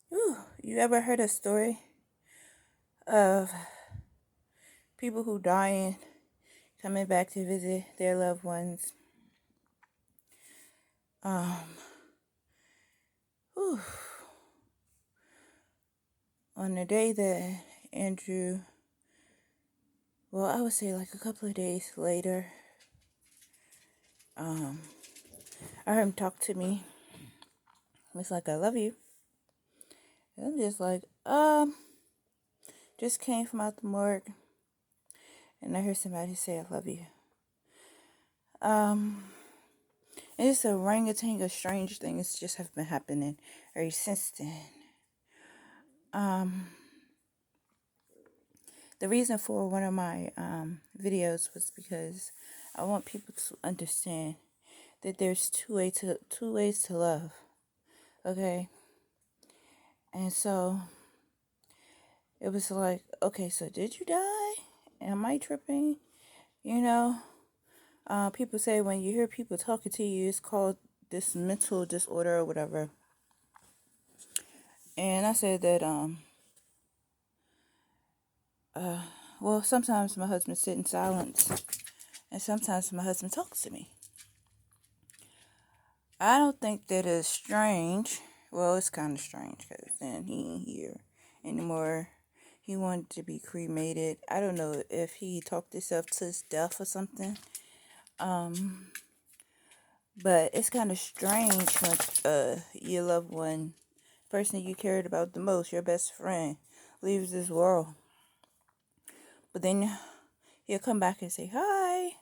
Whew, you ever heard a story of people who dying, coming back to visit their loved ones? Um, whew, on the day that Andrew, well, I would say like a couple of days later, um, I heard him talk to me. It's like, I love you. And I'm just like, just came from out the morgue, and I heard somebody say, I love you. Um, and it's a orangutan, of strange things just have been happening ever since then. Um, the reason for one of my videos was because I want people to understand that there's two ways to love. Okay, and so it was like, okay, so did you die? Am I tripping? You know, people say when you hear people talking to you, it's called this mental disorder or whatever. And I said that well, sometimes my husband sits in silence, and sometimes my husband talks to me. I don't think that is strange. Well, it's kind of strange because then he ain't here anymore. He wanted to be cremated. I don't know if he talked himself to his death or something. Um, but it's kind of strange when your loved one, person you cared about the most, your best friend, leaves this world. But then he'll come back and say hi.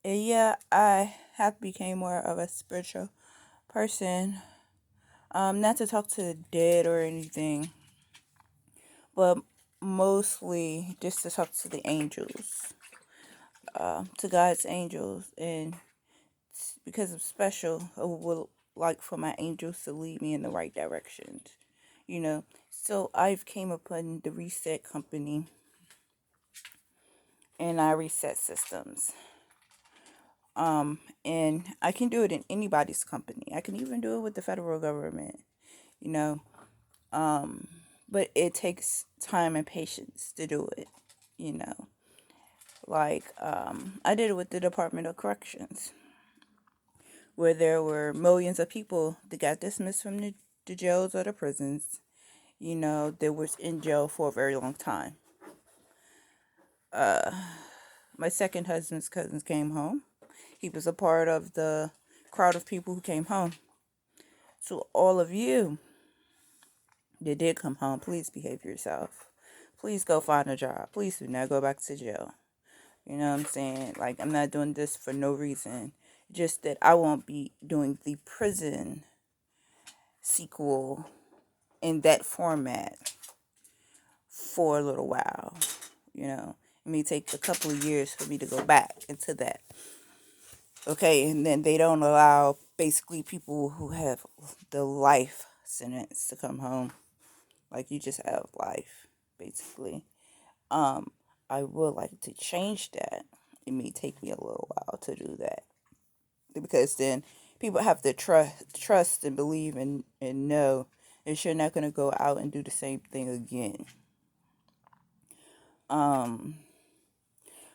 And yeah, I have become more of a spiritual person. Not to talk to the dead or anything, but mostly just to talk to the angels, to God's angels, and because I'm special, I would like for my angels to lead me in the right direction, you know. So I've came upon the Reset Company, and I reset systems. And I can do it in anybody's company. I can even do it with the federal government, you know. Um, but it takes time and patience to do it, you know. Like, I did it with the Department of Corrections, where there were millions of people that got dismissed from the jails or the prisons, you know, that was in jail for a very long time. Uh, my second husband's cousins came home. He was a part of the crowd of people who came home. So all of you that did come home, please behave yourself. Please go find a job. Please do not go back to jail. You know what I'm saying? Like, I'm not doing this for no reason. Just that I won't be doing the prison sequel in that format for a little while. You know, it may take a couple of years for me to go back into that. Okay, and then they don't allow basically people who have the life sentence to come home. Like, you just have life, basically. Um, I would like to change that. It may take me a little while to do that, because then people have to trust and believe and know that you're not going to go out and do the same thing again. Um,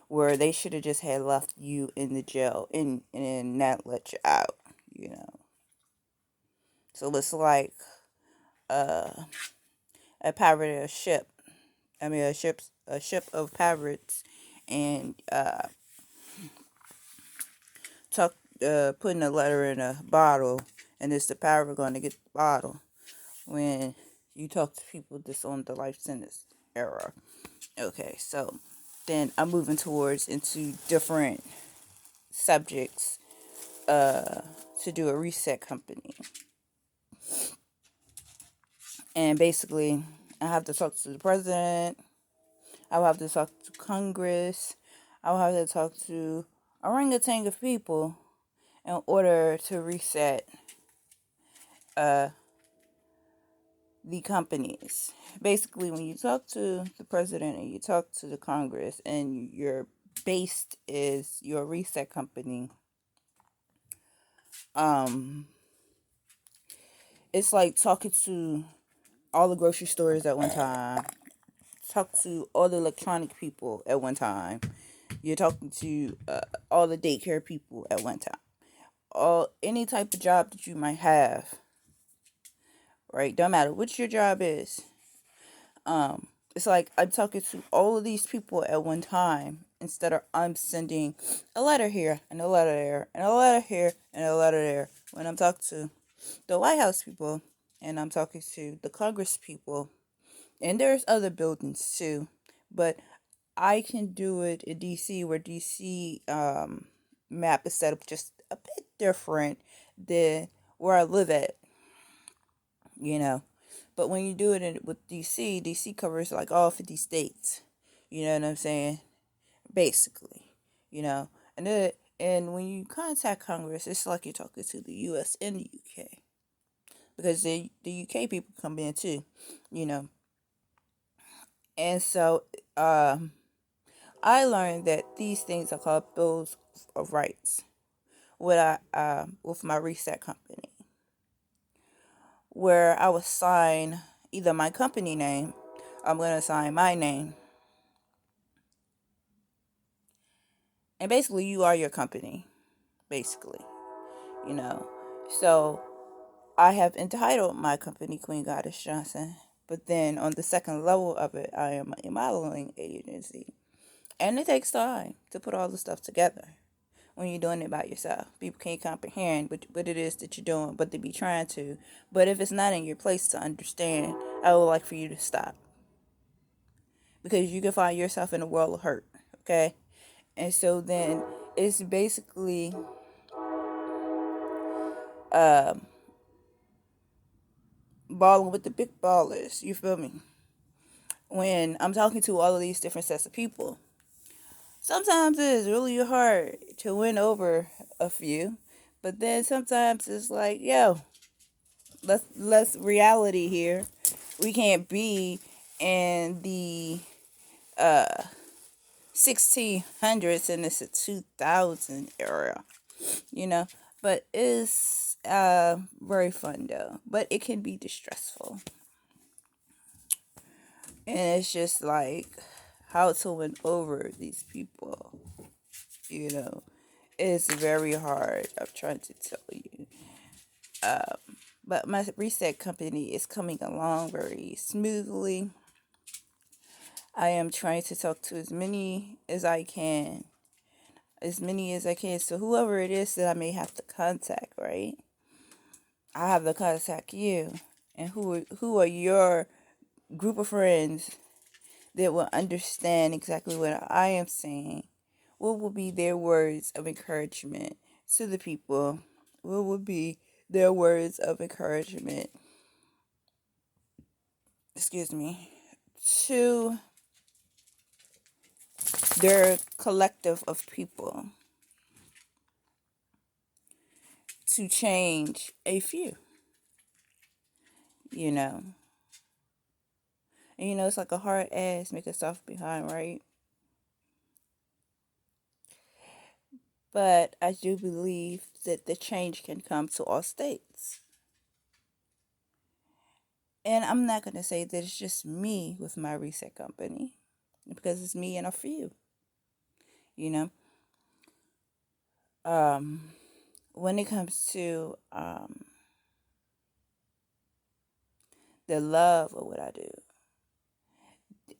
where they should have just had left you in the jail and not let you out, you know. So it's like uh, a pirate ship. I mean, a ship of pirates, and tuck putting a letter in a bottle, and it's the pirate going to get the bottle when you talk to people that's on the life sentence era. Okay, so then I'm moving towards into different subjects to do a reset company. And basically, I have to talk to the president, I will have to talk to Congress, I will have to talk to a orangutan of people in order to reset uh, the companies. Basically, when you talk to the president and you talk to the Congress and your based is your reset company, um, it's like talking to all the grocery stores at one time. Talk to all the electronic people at one time. You're talking to all the daycare people at one time. All any type of job that you might have, right? Don't matter what your job is. It's like I'm talking to all of these people at one time instead of I'm sending a letter here and a letter there and a letter here and a letter there. When I'm talking to the White House people and I'm talking to the Congress people, and there's other buildings too, but I can do it in DC where DC map is set up just a bit different than where I live at, you know. But when you do it with DC, DC covers like all 50 states. You know what I'm saying? Basically, you know. And when you contact Congress, it's like you're talking to the US and the UK. Because the UK people come in too, you know. And so I learned that these things are called bills of rights with my reset company, where I would sign either my company name, I'm gonna sign my name, and basically you are your company, basically, you know. So I have entitled my company Queen Goddess Johnson, but then on the second level of it, I am a modeling agency, and it takes time to put all the stuff together. When you're doing it by yourself, people can't comprehend what it is that you're doing, but they be trying to. But if it's not in your place to understand, I would like for you to stop, because you can find yourself in a world of hurt. Okay, and so then it's basically balling with the big ballers. You feel me? When I'm talking to all of these different sets of people, sometimes it is really hard to win over a few, but then sometimes it's like, yo, let's reality here. We can't be in the 1600s and it's a 2000 era, you know. But it's very fun though. But it can be distressful, and it's just like how to win over these people. You know, it's very hard. I'm trying to tell you. But my reset company is coming along very smoothly. I am trying to talk to as many as I can. As many as I can. So whoever it is that I may have to contact, right? I have to contact you. And who are your group of friends that will understand exactly what I am saying? What will be their words of encouragement to the people? What will be their words of encouragement, excuse me, to their collective of people to change a few, you know? And you know, it's like a hard ass make a soft behind, right? But I do believe that the change can come to all states. And I'm not going to say that it's just me with my reset company, because it's me and a few, you know? Um, when it comes to the love of what I do,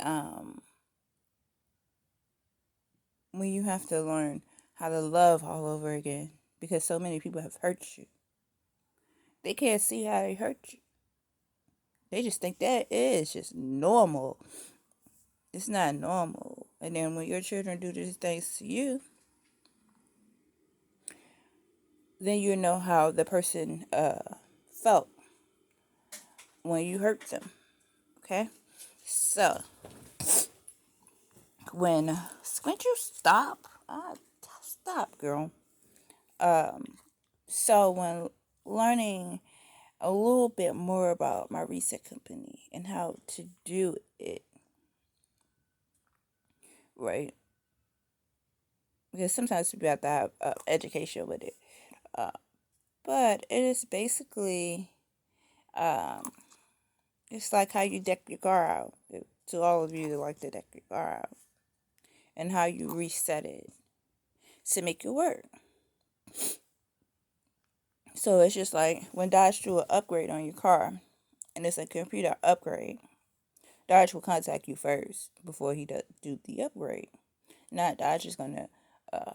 um, when you have to learn how to love all over again, because so many people have hurt you, they can't see how they hurt you. They just think that is just normal. It's not normal. And then when your children do these things to you, then you know how the person felt when you hurt them. Okay? So, when you stop? Stop, girl. So, when learning a little bit more about my reset company and how to do it, right? Because sometimes people have to have education with it. But it is basically It's like how you deck your car out. To all of you that like to deck your car out, and how you reset it to make it work. So it's just like when Dodge do an upgrade on your car, and it's a computer upgrade, Dodge will contact you first before he do the upgrade. Not Dodge is gonna uh,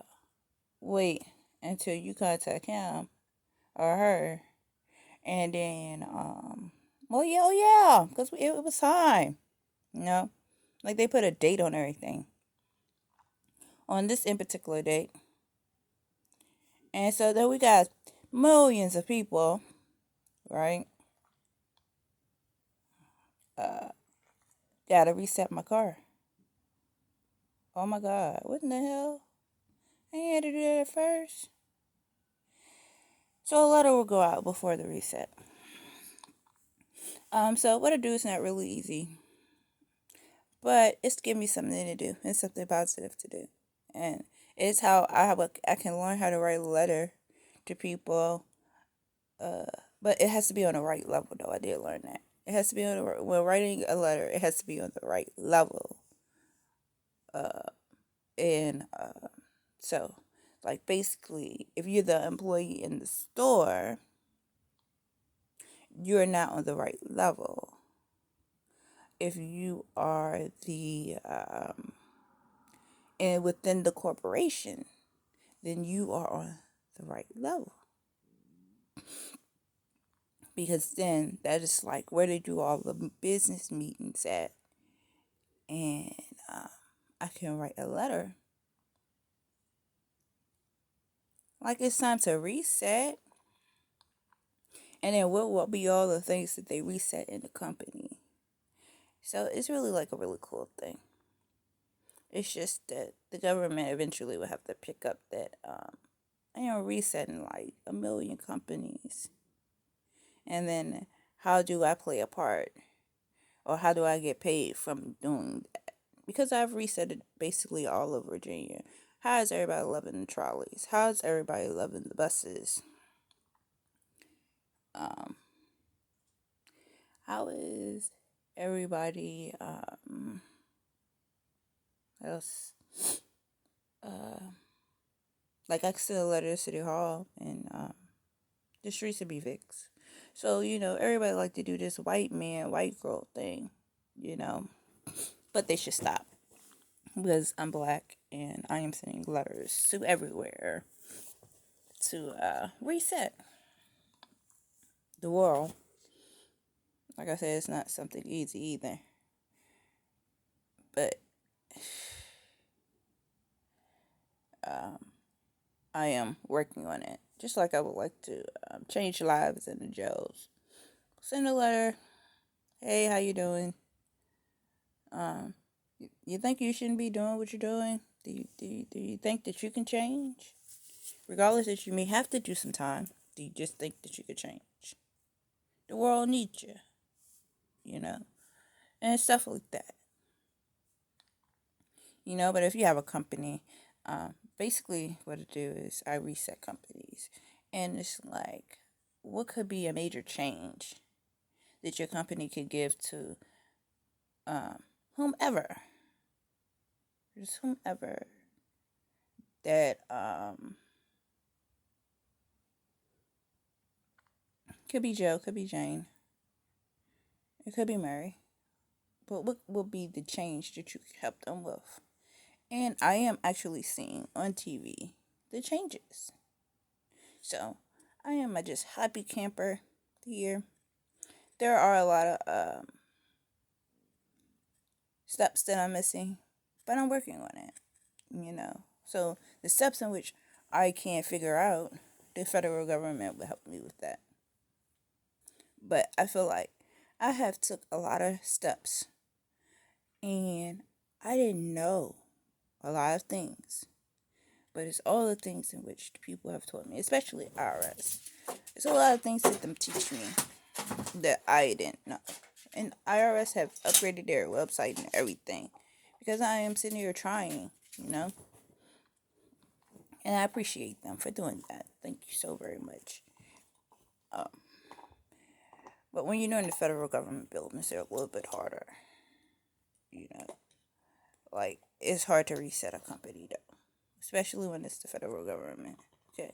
wait until you contact him or her, and then well, yeah, oh yeah, because it was time, you know, like they put a date on everything on this in particular date, and so then we got millions of people, right? Uh, gotta reset my car. Oh my God, what in the hell? I ain't had to do that at first. So a letter will go out before the reset. So what I do is not really easy, but it's to give me something to do and something positive to do, and it's how I can learn how to write a letter to people. Uh, but it has to be on the right level, though. I did learn that it has to be on the right, when writing a letter. It has to be on the right level. Uh, and so, like basically, if you're the employee in the store, you're not on the right level. If you are the and within the corporation, then you are on the right level. Because then that is like where they do all the business meetings at, and uh, I can write a letter like it's time to reset, and then what will be all the things that they reset in the company. So it's really like a really cool thing. It's just that the government eventually will have to pick up that resetting like a million companies, and then how do I play a part, or how do I get paid from doing that? Because I've reset it basically all of Virginia. How is everybody loving the trolleys? How is everybody loving the buses? Um, how is everybody else? Uh, like I sent a letter to City Hall, and the streets would be fixed. So everybody like to do this white man, white girl thing, you know, but they should stop because I'm black and I am sending letters to everywhere to reset the world. Like I said, it's not something easy either, but um, I am working on it. Just like I would like to change lives in the jails. Send a letter. Hey, how you doing? Um, you think you shouldn't be doing what you're doing? Do you think that you can change? Regardless that you may have to do some time, do you just think that you could change? The world needs you, you know, and stuff like that, But if you have a company, basically what I do is I reset companies, and it's like, what could be a major change that your company could give to um, whomever, just whomever that could be Joe, could be Jane, it could be Mary. But what will be the change that you can help them with? And I am actually seeing on TV the changes. So I am a just happy camper here. There are a lot of steps that I'm missing, but I'm working on it. So the steps in which I can't figure out, the federal government will help me with that. But I feel like I have took a lot of steps, and I didn't know a lot of things. But it's all the things in which the people have taught me, especially IRS. It's a lot of things that them teach me that I didn't know. And IRS have upgraded their website and everything because I am sitting here trying. And I appreciate them for doing that. Thank you so very much. Um, But when you're doing the federal government buildings, they're a little bit harder. You know, like it's hard to reset a company though, especially when it's the federal government. Okay,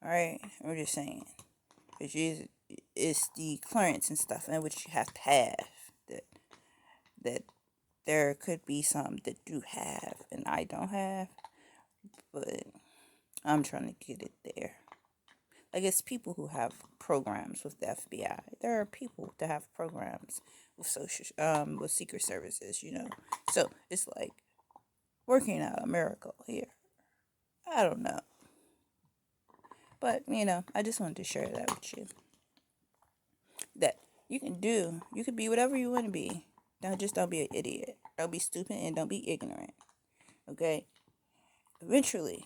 all right. I'm just saying, it's the clearance and stuff in which you have to have that that there could be some that do have and I don't have, but I'm trying to get it there. Like it's people who have programs with the FBI. There are people that have programs with with secret services. So it's like working out a miracle here. I don't know, but I just wanted to share that with you. That you can be whatever you want to be. Don't be an idiot. Don't be stupid and don't be ignorant. Okay. Eventually,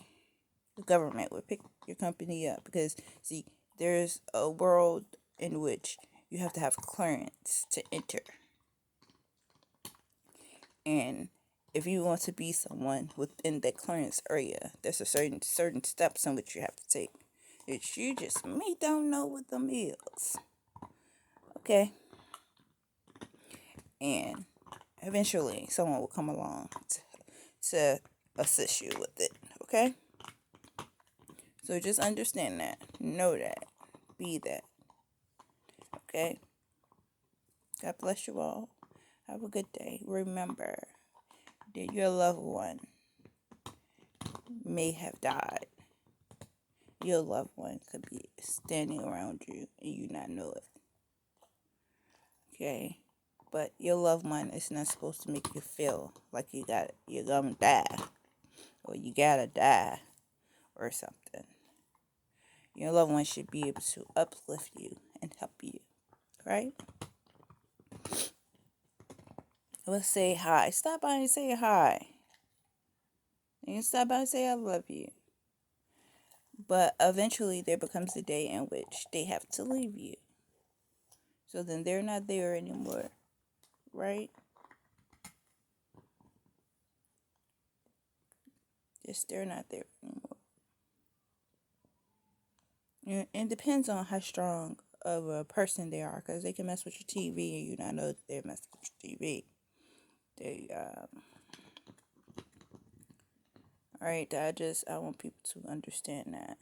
the government will pick your company up because see, there's a world in which you have to have clearance to enter, and if you want to be someone within that clearance area, there's a certain steps in which you have to take. That you just may don't know what them is. Okay, and eventually someone will come along to assist you with it. Okay, so just understand that, know that, be that. Okay. God bless you all. Have a good day. Remember that your loved one may have died. Your loved one could be standing around you and you not know it. Okay? But your loved one is not supposed to make you feel like you're gonna die or you gotta die or something. Your loved one should be able to uplift you and help you. Right? Let's say hi. Stop by and say hi. You can stop by and say I love you. But eventually there becomes a day in which they have to leave you. So then they're not there anymore, right? Just they're not there anymore. And it depends on how strong of a person they are, because they can mess with your TV and you not know that they're messing with your TV. Alright, I want people to understand that.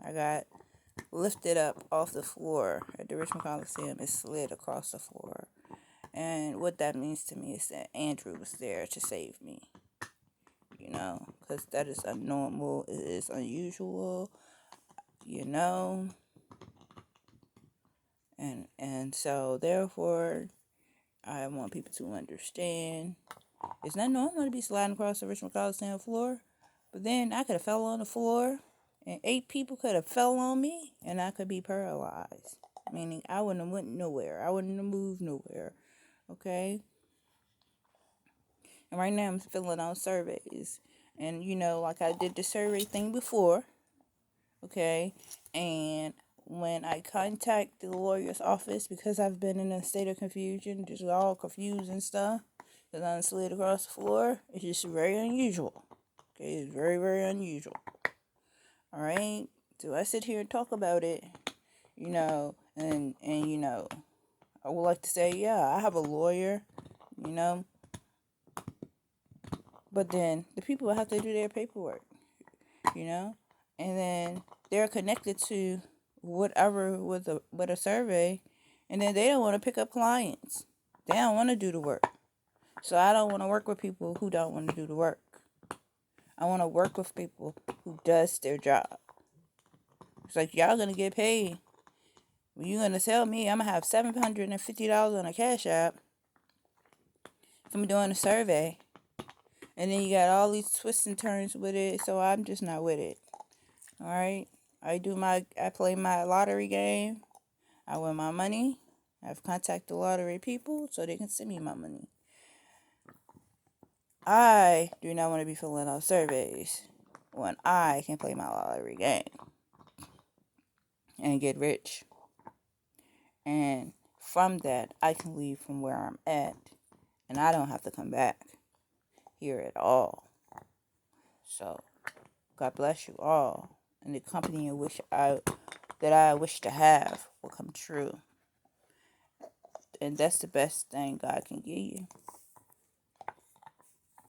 I got lifted up off the floor at the Richmond Coliseum and slid across the floor. And what that means to me is that Andrew was there to save me. Because that is abnormal, it is unusual, and so therefore I want people to understand it's not normal to be sliding across the Richmond Coliseum floor, but then I could have fell on the floor and 8 people could have fell on me and I could be paralyzed, meaning I wouldn't have went nowhere, I wouldn't have moved nowhere. Okay. And right now I'm filling out surveys. And like I did the survey thing before. Okay. And when I contact the lawyer's office, because I've been in a state of confusion, just all confused and stuff, because I slid across the floor, it's just very unusual. Okay. It's very, very unusual. Alright. So I sit here and talk about it, and I would like to say, yeah, I have a lawyer, but then the people have to do their paperwork, and then they're connected to whatever with a survey, and then they don't want to pick up clients. They don't want to do the work. So I don't want to work with people who don't want to do the work. I want to work with people who does their job. It's like y'all gonna get paid. When you gonna tell me I'm gonna have $750 on a Cash App from doing a survey, and then you got all these twists and turns with it, so I'm just not with it. Alright? I play my lottery game. I win my money. I've contacted the lottery people so they can send me my money. I do not want to be filling out surveys when I can play my lottery game and get rich. And from that, I can leave from where I'm at and I don't have to come back here at all. So, God bless you all. And the company in which I that I wish to have will come true. And that's the best thing God can give you.